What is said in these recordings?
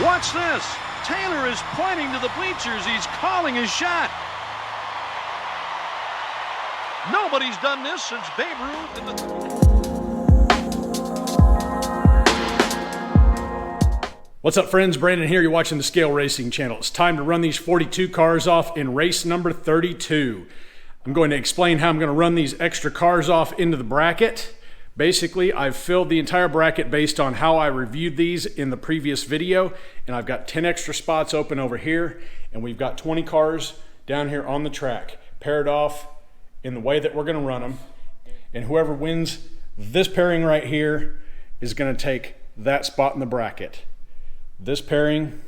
Watch this. Taylor is pointing to the bleachers. He's calling his shot. Nobody's done this since Babe Ruth. What's up, friends? Brandon here. You're watching the Scale Racing channel. It's time to run these 42 cars off in race number 32. I'm going to explain how I'm going to run these extra cars off into the bracket. Basically, I've filled the entire bracket based on how I reviewed these in the previous video, and I've got 10 extra spots open over here, and we've got 20 cars down here on the track, paired off in the way that we're going to run them. And whoever wins this pairing right here is going to take that spot in the bracket. This pairing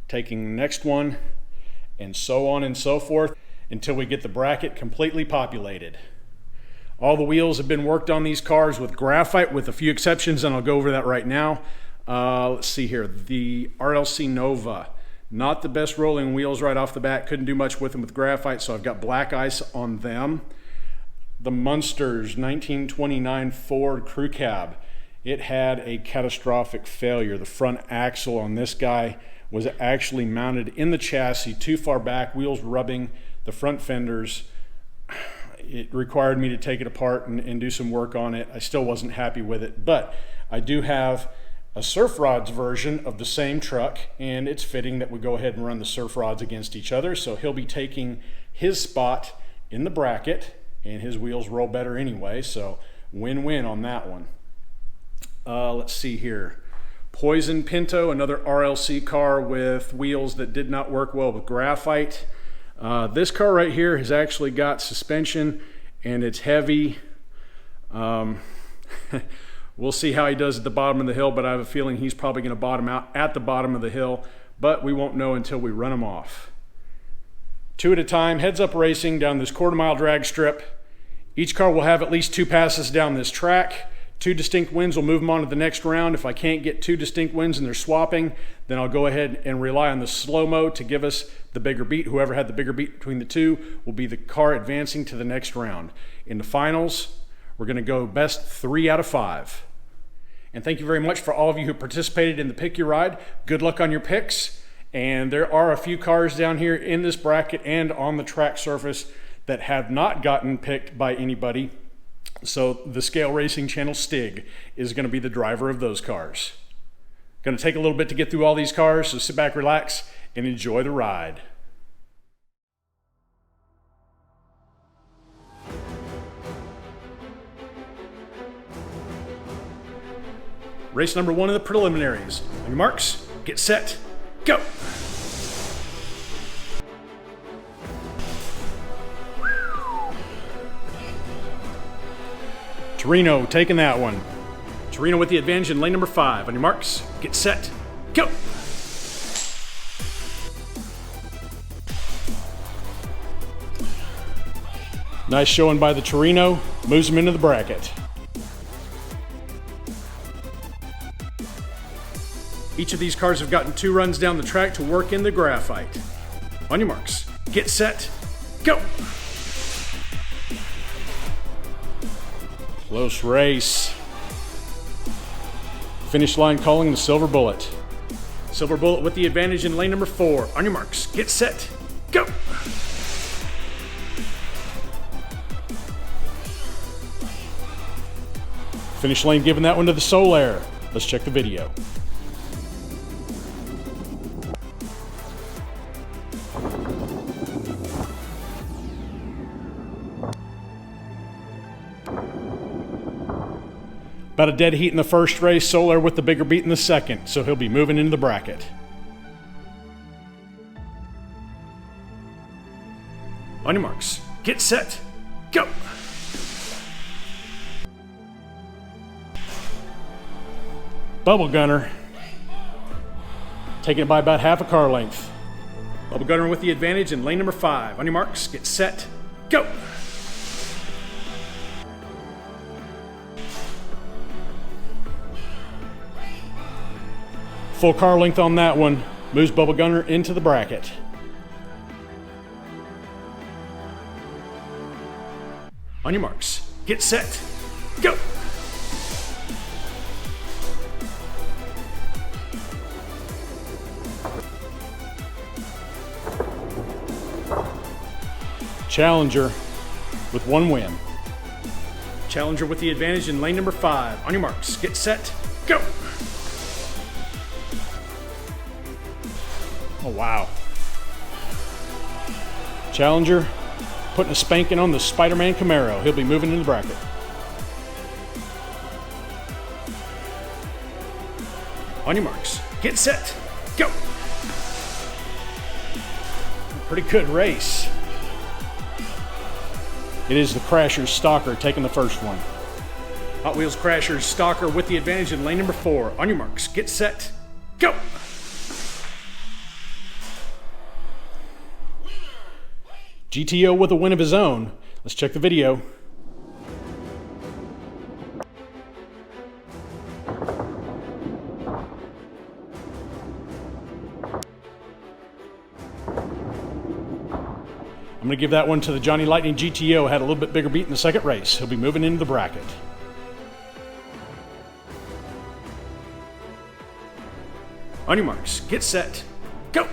taking the next one, and so on and so forth until we get the bracket completely populated. All the wheels have been worked on these cars with graphite, with a few exceptions, and I'll go over that right now. Let's see here. The RLC Nova, not the best rolling wheels right off the bat. Couldn't do much with them with graphite, so I've got black ice on them. The Munsters 1929 Ford Crew Cab. It had a catastrophic failure. The front axle on this guy was actually mounted in the chassis too far back, wheels rubbing the front fenders. It required me to take it apart and do some work on it. I still wasn't happy with it, but I do have a Surf Rods version of the same truck, and it's fitting that we go ahead and run the Surf Rods against each other. So he'll be taking his spot in the bracket, and his wheels roll better anyway, so win-win on that one. Let's see here. Poison Pinto, another RLC car with wheels that did not work well with graphite. This car right here has actually got suspension, and it's heavy. We'll see how he does at the bottom of the hill, but I have a feeling he's probably going to bottom out at the bottom of the hill, but we won't know until we run him off. Two at a time, heads up racing down this quarter-mile drag strip. Each car will have at least 2 passes down this track. 2 distinct wins will move them on to the next round. If I can't get 2 distinct wins and they're swapping, then I'll go ahead and rely on the slow-mo to give us the bigger beat. Whoever had the bigger beat between the two will be the car advancing to the next round. In the finals, we're going to go best 3 out of 5. And thank you very much for all of you who participated in the Pick Your Ride. Good luck on your picks. And there are a few cars down here in this bracket and on the track surface that have not gotten picked by anybody. So the Scale Racing channel, Stig, is going to be the driver of those cars. Going to take a little bit to get through all these cars, so sit back, relax, and enjoy the ride. Race number 1 of the preliminaries. On your marks, get set, go! Torino taking that one. Torino with the advantage in lane number 5. On your marks, get set, go! Nice showing by the Torino, moves him into the bracket. Each of these cars have gotten 2 runs down the track to work in the graphite. On your marks, get set, go! Close race. Finish line calling the Silver Bullet. Silver Bullet with the advantage in lane number 4. On your marks, get set, go! Finish lane giving that one to the Solaire. Let's check the video. About a dead heat in the first race, Solaire with the bigger beat in the second, so he'll be moving into the bracket. On your marks, get set, go! Bubble Gunner, taking it by about half a car length. Bubble Gunner with the advantage in lane number 5. On your marks, get set, go! Full car length on that one. Moves Bubble Gunner into the bracket. On your marks, get set, go! Challenger with 1 win. Challenger with the advantage in lane number 5. On your marks, get set, go! Oh, wow. Challenger putting a spanking on the Spider-Man Camaro. He'll be moving in the bracket. On your marks, get set, go! Pretty good race. It is the Crasher's Stalker taking the first one. Hot Wheels Crasher's Stalker with the advantage in lane number 4. On your marks, get set, go! GTO with a win of his own. Let's check the video. I'm going to give that one to the Johnny Lightning GTO. Had a little bit bigger beat in the second race. He'll be moving into the bracket. On your marks, get set, go!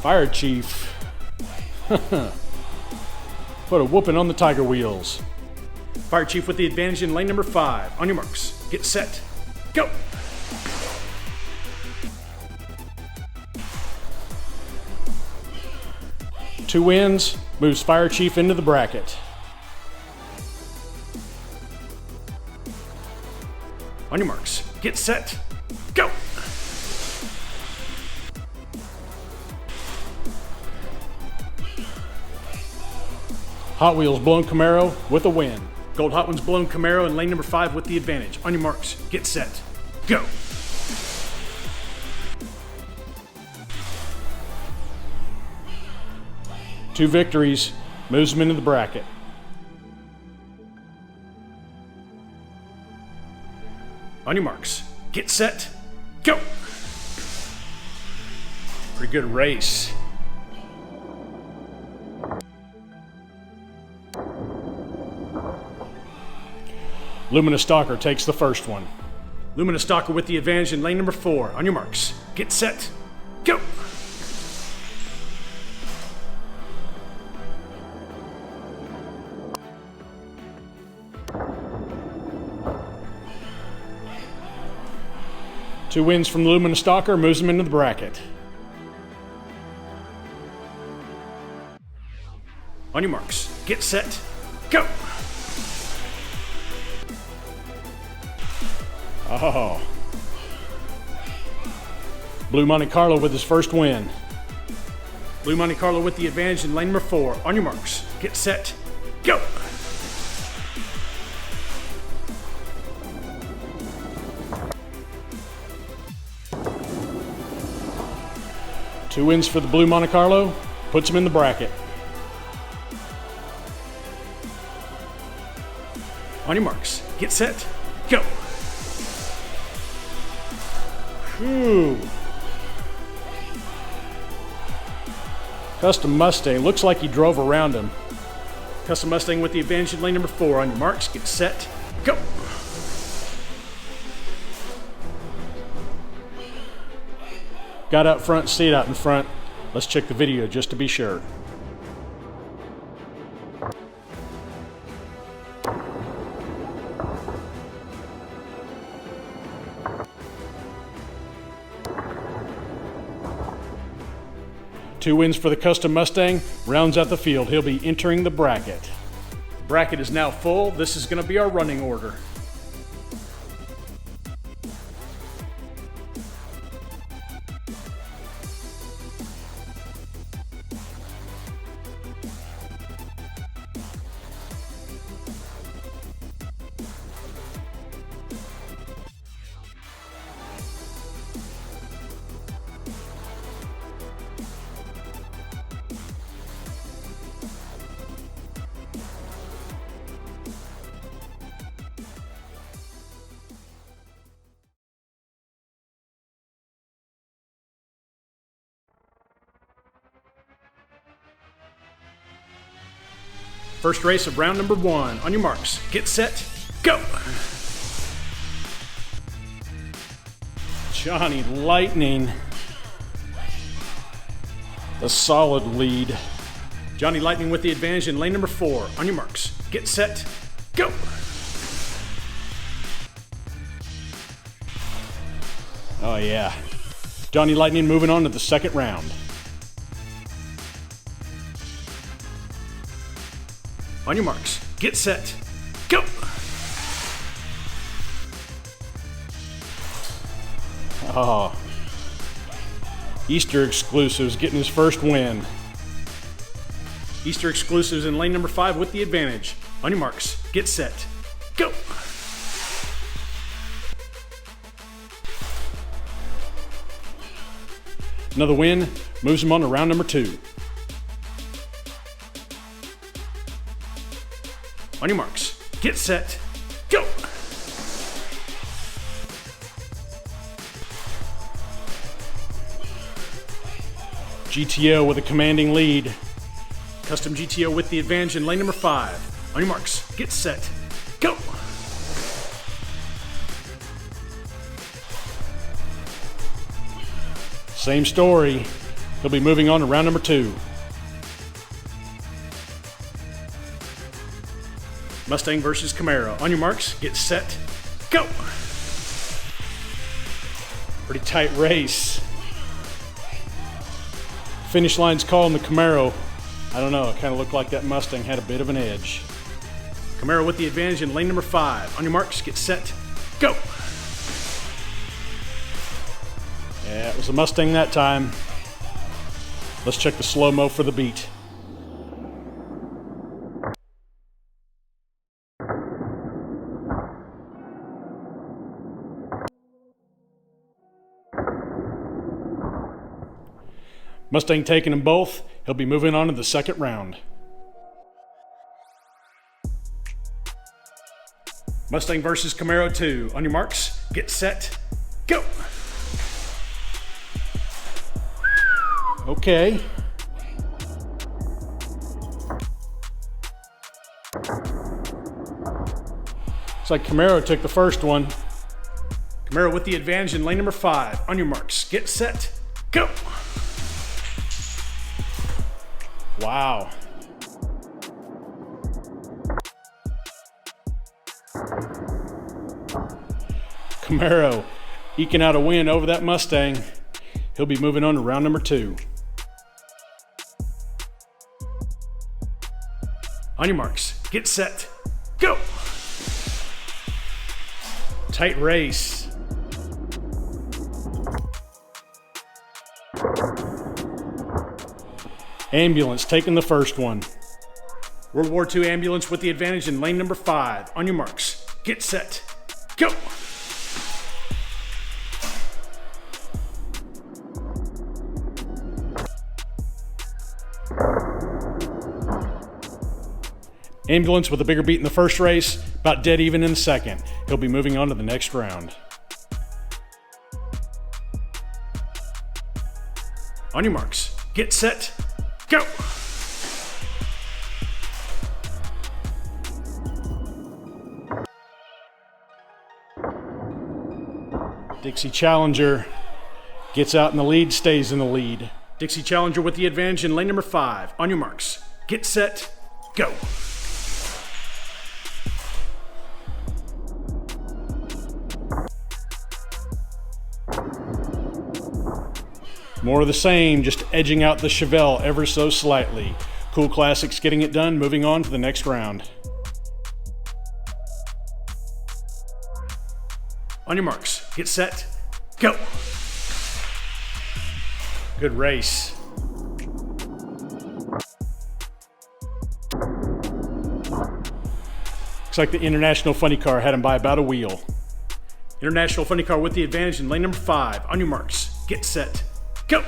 Fire Chief. Put a whooping on the Tiger Wheels. Fire Chief with the advantage in lane number 5. On your marks, get set, go! Two wins, moves Fire Chief into the bracket. On your marks, get set, go! Hot Wheels Blown Camaro with a win. Gold Hot Ones Blown Camaro in lane number 5 with the advantage. On your marks, get set, go! Two victories, moves him into the bracket. On your marks, get set, go! Pretty good race. Luminous Stalker takes the first one. Luminous Stalker with the advantage in lane number 4. On your marks, get set, go! Two wins from the Luminous Stalker, moves him into the bracket. On your marks, get set, go! Oh. Blue Monte Carlo with his first win. Blue Monte Carlo with the advantage in lane number 4. On your marks, get set, go! Two wins for the Blue Monte Carlo, puts him in the bracket. On your marks, get set, go! Whew. Custom Mustang, looks like he drove around him. Custom Mustang with the advantage in lane number 4. On your marks, get set, go! Got out front, stayed out in front. Let's check the video just to be sure. Two wins for the Custom Mustang, rounds out the field. He'll be entering the bracket. The bracket is now full. This is going to be our running order. First race of round number 1. On your marks, get set, go! Johnny Lightning A solid lead. Johnny Lightning with the advantage in lane number 4. On your marks, get set, go! Oh yeah. Johnny Lightning moving on to the second round. On your marks, get set, go! Oh. Easter Exclusives getting his first win. Easter Exclusives in lane number 5 with the advantage. On your marks, get set, go! Another win moves him on to round number 2. On your marks, get set, go! GTO with a commanding lead. Custom GTO with the advantage in lane number 5. On your marks, get set, go! Same story. He'll be moving on to round number 2. Mustang versus Camaro. On your marks, get set, go! Pretty tight race. Finish line's calling the Camaro. I don't know, it kind of looked like that Mustang had a bit of an edge. Camaro with the advantage in lane number 5. On your marks, get set, go! Yeah, it was a Mustang that time. Let's check the slow-mo for the beat. Mustang taking them both. He'll be moving on to the second round. Mustang versus Camaro 2. On your marks, get set, go! Okay. Looks like Camaro took the first one. Camaro with the advantage in lane number 5. On your marks, get set, go! Wow. Camaro eking out a win over that Mustang. He'll be moving on to round number 2. On your marks, get set, go! Tight race. Ambulance taking the first one. World War II ambulance with the advantage in lane number 5. On your marks, get set, go! Ambulance with a bigger beat in the first race, about dead even in the second. He'll be moving on to the next round. On your marks, get set, go! Dixie Challenger gets out in the lead, stays in the lead. Dixie Challenger with the advantage in lane number 5. On your marks, get set, go! More of the same, just edging out the Chevelle ever so slightly. Cool Classics getting it done, moving on to the next round. On your marks, get set, go! Good race. Looks like the International Funny Car had him by about a wheel. International Funny Car with the advantage in lane number 5. On your marks, get set, go!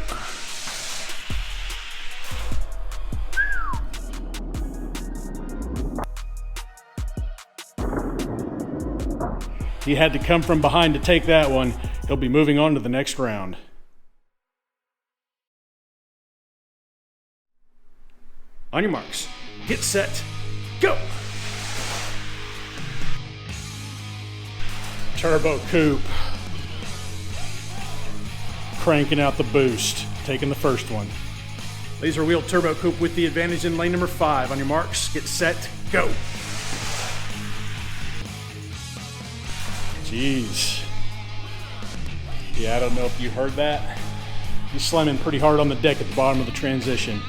He had to come from behind to take that one. He'll be moving on to the next round. On your marks, get set, go! Turbo Coupe. Cranking out the boost, taking the first one. Laser wheel turbo coupe with the advantage in lane number 5. On your marks, get set, go. Jeez. Yeah, I don't know if you heard that. He's slamming pretty hard on the deck at the bottom of the transition.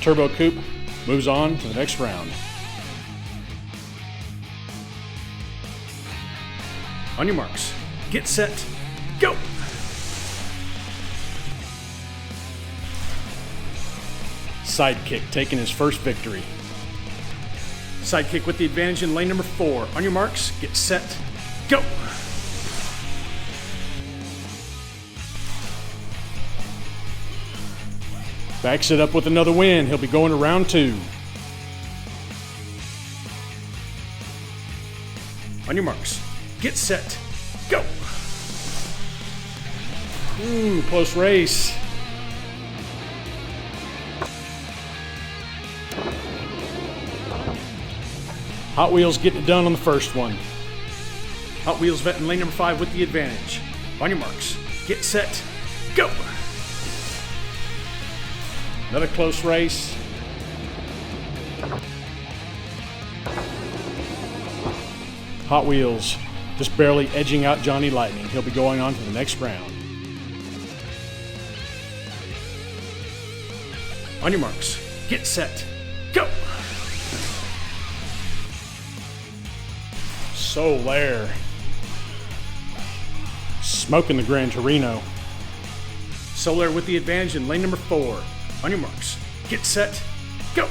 Turbo coupe moves on to the next round. On your marks, get set, go! Sidekick taking his first victory. Sidekick with the advantage in lane number 4. On your marks, get set, go! Backs it up with another win. He'll be going to round 2. On your marks, get set, go! Ooh, close race. Hot Wheels getting it done on the first one. Hot Wheels vet in lane number 5 with the advantage. On your marks, get set, go! Another close race. Hot Wheels just barely edging out Johnny Lightning. He'll be going on to the next round. On your marks, get set, go! Solaire smoking the Gran Torino. Solaire with the advantage in lane number 4. On your marks, get set, go!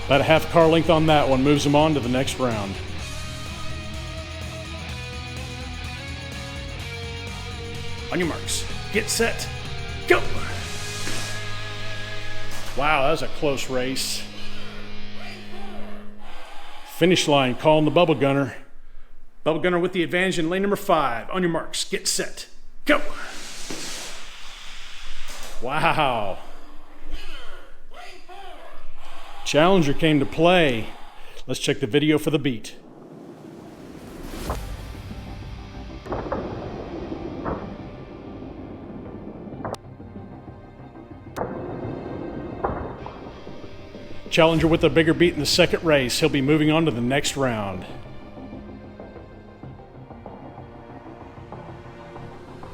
About a half car length on that one, moves him on to the next round. On your marks, get set, go! Wow, that was a close race. Finish line calling the Bubble Gunner. Bubble Gunner with the advantage in lane number 5. On your marks, get set, go! Wow. Challenger came to play. Let's check the video for the beat. Challenger with a bigger beat in the second race. He'll be moving on to the next round.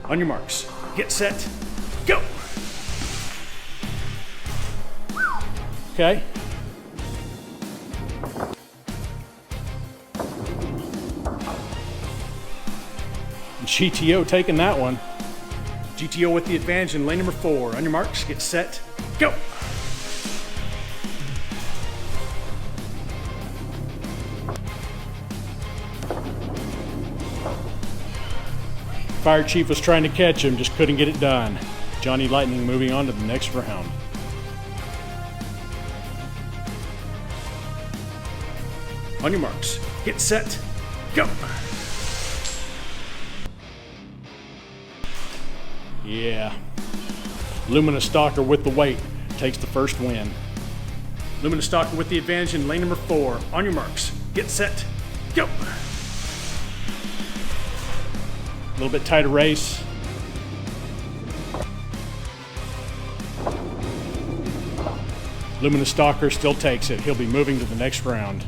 On your marks, get set, go! Okay. GTO taking that one. GTO with the advantage in lane number 4. On your marks, get set, go! Fire Chief was trying to catch him, just couldn't get it done. Johnny Lightning moving on to the next round. On your marks, get set, go! Yeah. Lumina Stalker with the weight takes the first win. Lumina Stalker with the advantage in lane number 4. On your marks, get set, go! A little bit tighter race. Lumina Stalker still takes it. He'll be moving to the next round.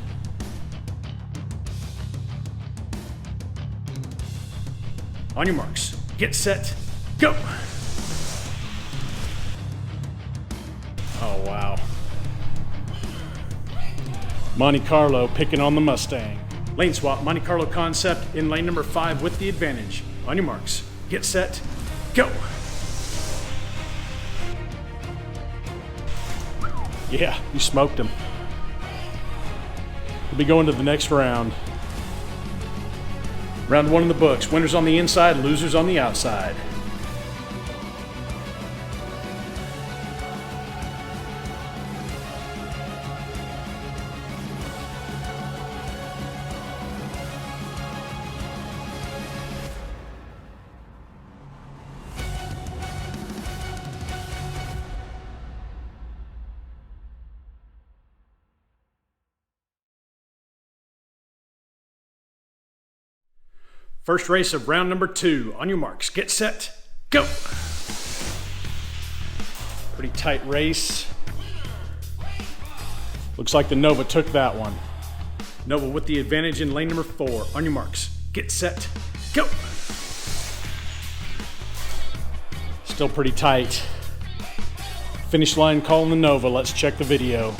On your marks, get set, go! Oh, wow. Monte Carlo picking on the Mustang. Lane swap, Monte Carlo concept in lane number 5 with the advantage. On your marks, get set, go! Yeah, you smoked him. We'll be going to the next round. Round 1 in the books. Winners on the inside, losers on the outside. First race of round number 2. On your marks, get set, go. Pretty tight race. Looks like the Nova took that one. Nova with the advantage in lane number 4. On your marks, get set, go. Still pretty tight. Finish line calling the Nova. Let's check the video.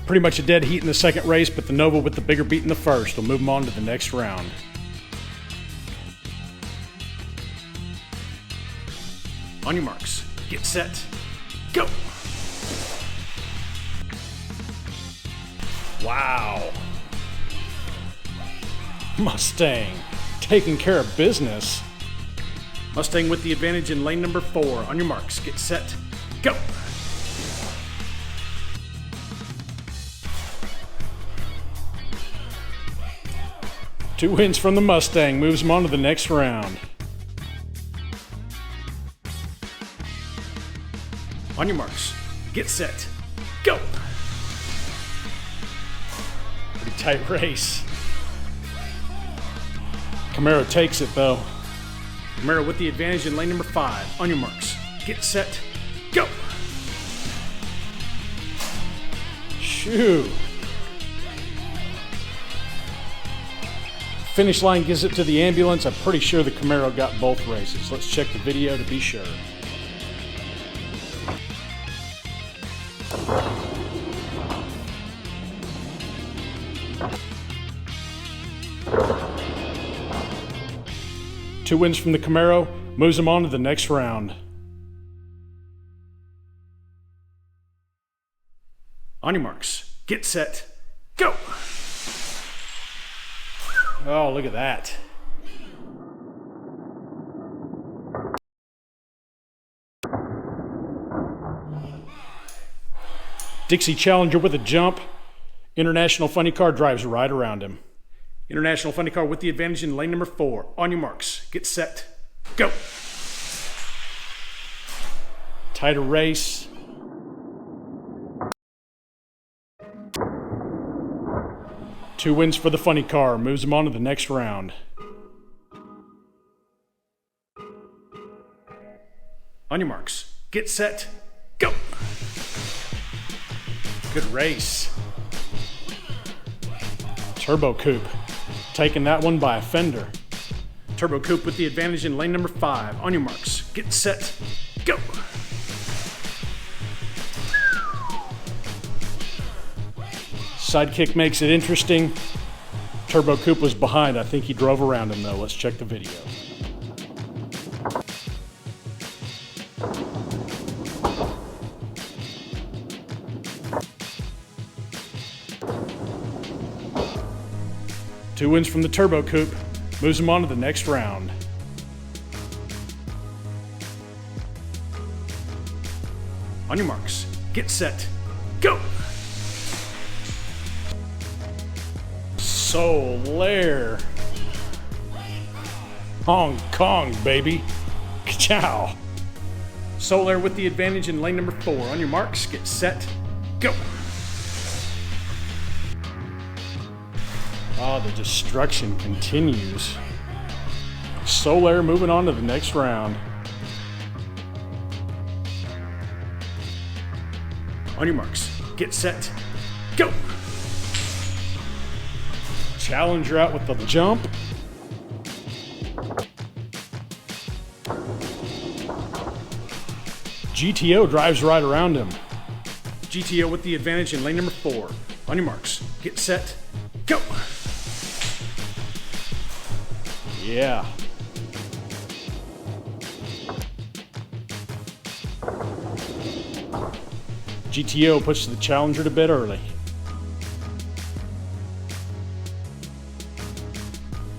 Pretty much a dead heat in the second race, but the Nova with the bigger beat in the first will move them on to the next round. On your marks, get set, go! Wow. Mustang taking care of business. Mustang with the advantage in lane number 4. On your marks, get set, go! Two wins from the Mustang, moves him on to the next round. On your marks, get set, go! Pretty tight race. Camaro takes it though. Camaro with the advantage in lane number 5. On your marks, get set, go! Shoo! Finish line gives it to the ambulance. I'm pretty sure the Camaro got both races. Let's check the video to be sure. Two wins from the Camaro, moves him on to the next round. On your marks, get set, go! Oh, look at that. Dixie Challenger with a jump. International Funny Car drives right around him. International Funny Car with the advantage in lane number 4. On your marks, get set, go. Tighter race. Two wins for the Funny Car, moves him on to the next round. On your marks, get set, go! Good race. Turbo Coupe, taking that one by a fender. Turbo Coupe with the advantage in lane number 5. On your marks, get set, go! Sidekick makes it interesting. Turbo Coupe was behind. I think he drove around him though. Let's check the video. Two wins from the Turbo Coupe, moves him on to the next round. On your marks, get set, go! Solar. Hong Kong, baby. Ka-chow. Solar with the advantage in lane number 4. On your marks, get set, go! Oh, the destruction continues. Solar moving on to the next round. On your marks, get set, go! Challenger out with the jump. GTO drives right around him. GTO with the advantage in lane number 4. On your marks, get set, go! Yeah. GTO puts the Challenger to bed early.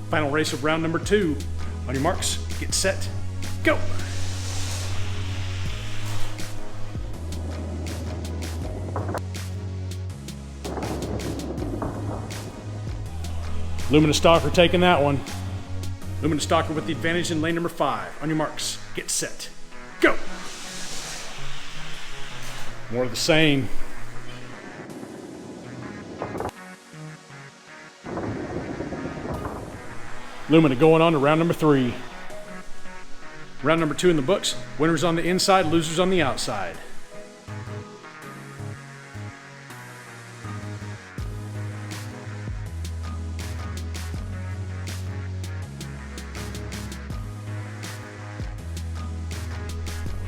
Final race of round number 2. On your marks, get set, go! Lumina Stalker taking that one. Luminous Stalker with the advantage in lane number 5. On your marks, get set, go. More of the same. Lumina going on to round number 3. Round number 2 in the books. Winners on the inside, losers on the outside.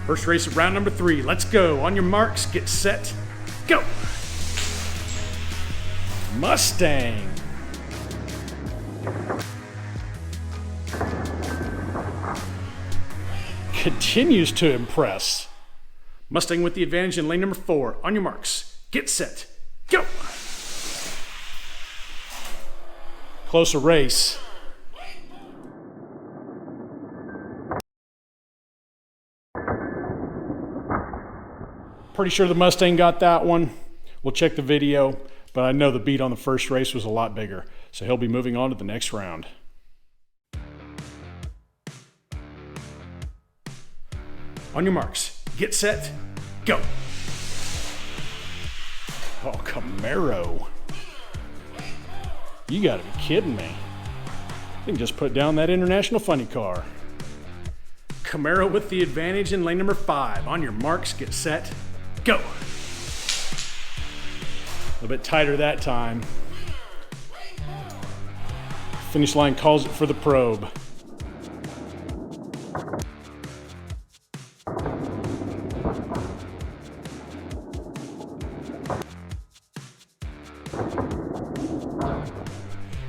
First race of round number 3. Let's go. On your marks, get set, go. Mustang. Continues to impress. Mustang with the advantage in lane number 4. On your marks, get set, go. Closer race. Pretty sure the Mustang got that one. We'll check the video, but I know the beat on the first race was a lot bigger, so he'll be moving on to the next round. On your marks, get set, go. Oh, Camaro. You gotta be kidding me. You can just put down that international funny car. Camaro with the advantage in lane number 5. On your marks, get set, go. A little bit tighter that time. Finish line calls it for the probe.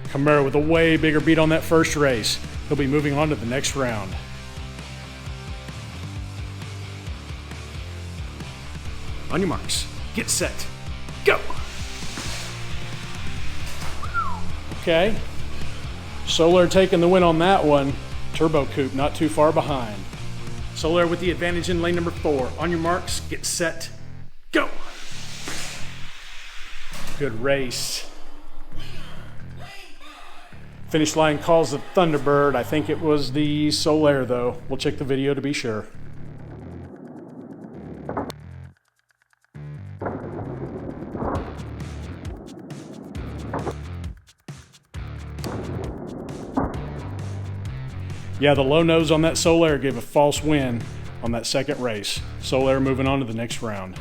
Camaro with a way bigger beat on that first race. He'll be moving on to the next round. On your marks, get set, go. Okay. Solar taking the win on that one. Turbo Coupe not too far behind. Solar with the advantage in lane number 4. On your marks, get set, go. Good race. Finish line calls the Thunderbird. I think it was the Solar though. We'll check the video to be sure. Yeah, the low nose on that Solar gave a false win on that second race. Solar moving on to the next round.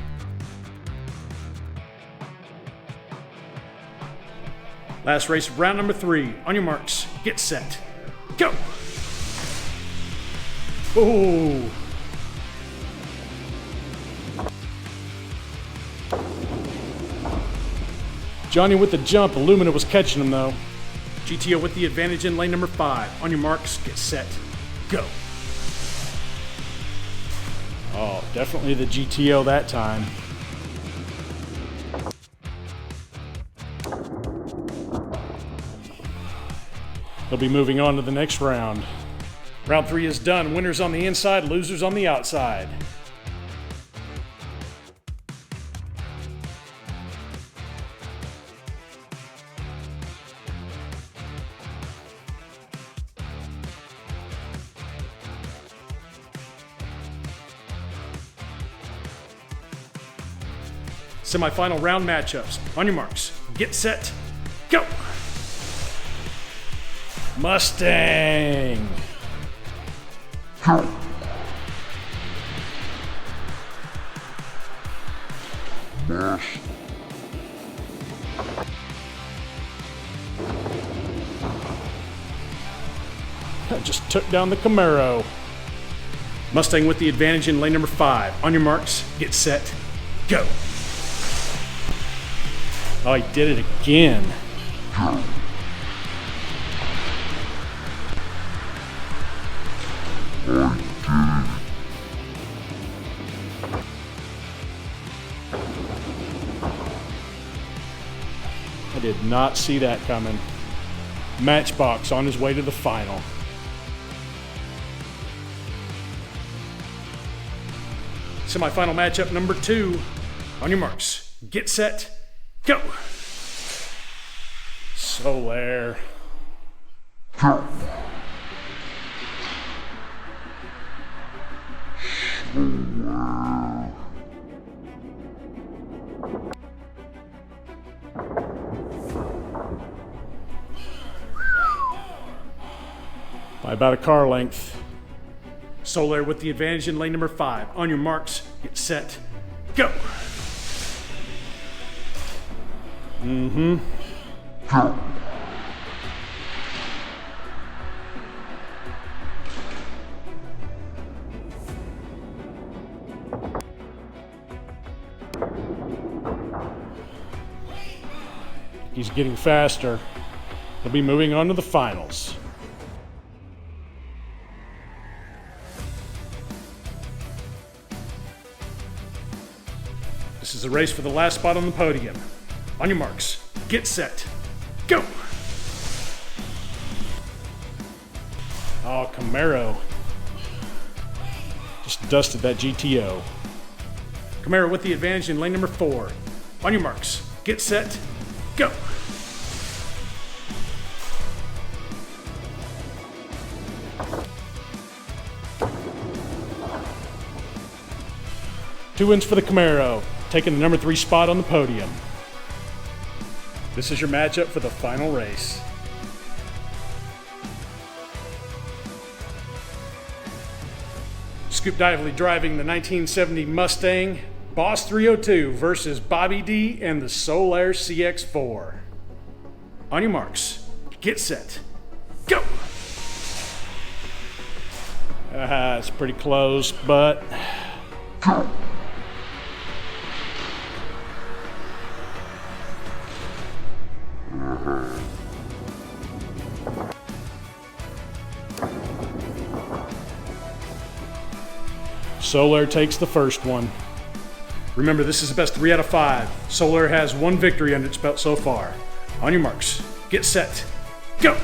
Last race of round number 3. On your marks, get set, go. Ooh. Johnny with the jump. Illumina was catching him though. GTO with the advantage in lane number 5. On your marks, get set, go. Oh, definitely the GTO that time. They'll be moving on to the next round. Round 3 is done. Winners on the inside, losers on the outside. Semi-final round matchups. On your marks, get set, go. Mustang. Just took down the Camaro. Mustang with the advantage in lane number 5. On your marks, get set, go. Oh, he did it again. I did not see that coming. Matchbox on his way to the final. Semi-final matchup number 2. On your marks, get set, go. Solar. By about a car length. Soler with the advantage in lane number 5. On your marks, get set, go. He's getting faster. He'll be moving on to the finals. This is a race for the last spot on the podium. On your marks, get set, go! Oh, Camaro just dusted that GTO. Camaro with the advantage in lane number 4. On your marks, get set, go! Two wins for the Camaro, taking the number 3 spot on the podium. This is your matchup for the final race. Scoop Dively driving the 1970 Mustang Boss 302 versus Bobby D and the Soler CX4. On your marks, get set, go! It's pretty close, but... Soler takes the first one. Remember, this is the best 3 out of 5. Soler has 1 victory under its belt so far. On your marks, get set, go!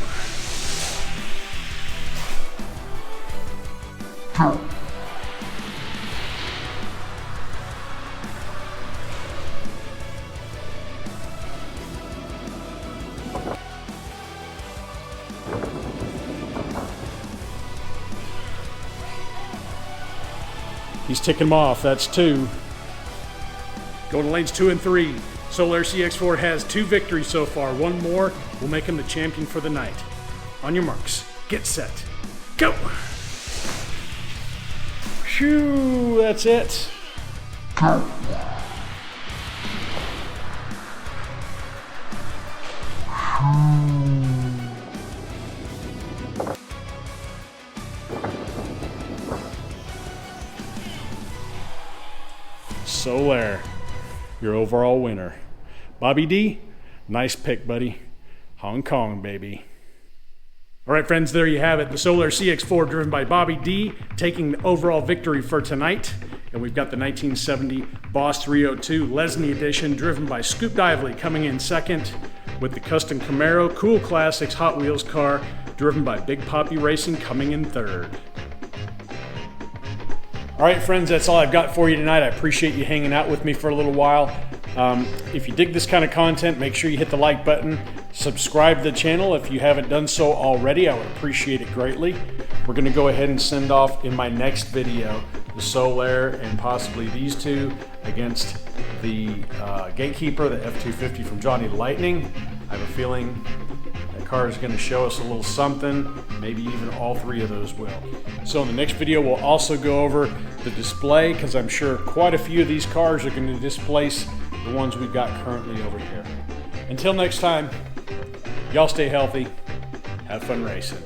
He's ticking them off. That's 2. Going to lanes 2 and 3. Soler CX4 has 2 victories so far. 1 more will make him the champion for the night. On your marks, get set, go! Phew, that's it. Soler, your overall winner. Bobby D, nice pick, buddy. Hong Kong, baby. All right, friends, there you have it. The Soler CX4 driven by Bobby D taking the overall victory for tonight. And we've got the 1970 Boss 302 Lesney edition driven by Scoop Dively coming in second, with the custom Camaro Cool Classics Hot Wheels car driven by Big Poppy Racing coming in third. All right, friends, that's all I've got for you tonight. I appreciate you hanging out with me for a little while. If you dig this kind of content, make sure you hit the like button. Subscribe to the channel if you haven't done so already. I would appreciate it greatly. We're going to go ahead and send off in my next video the Soler and possibly these two against the Gatekeeper, the F250 from Johnny Lightning. I have a feeling that car is going to show us a little something. Maybe even all 3 of those will. So in the next video, we'll also go over the display, because I'm sure quite a few of these cars are going to displace the ones we've got currently over here. Until next time, y'all stay healthy, have fun racing.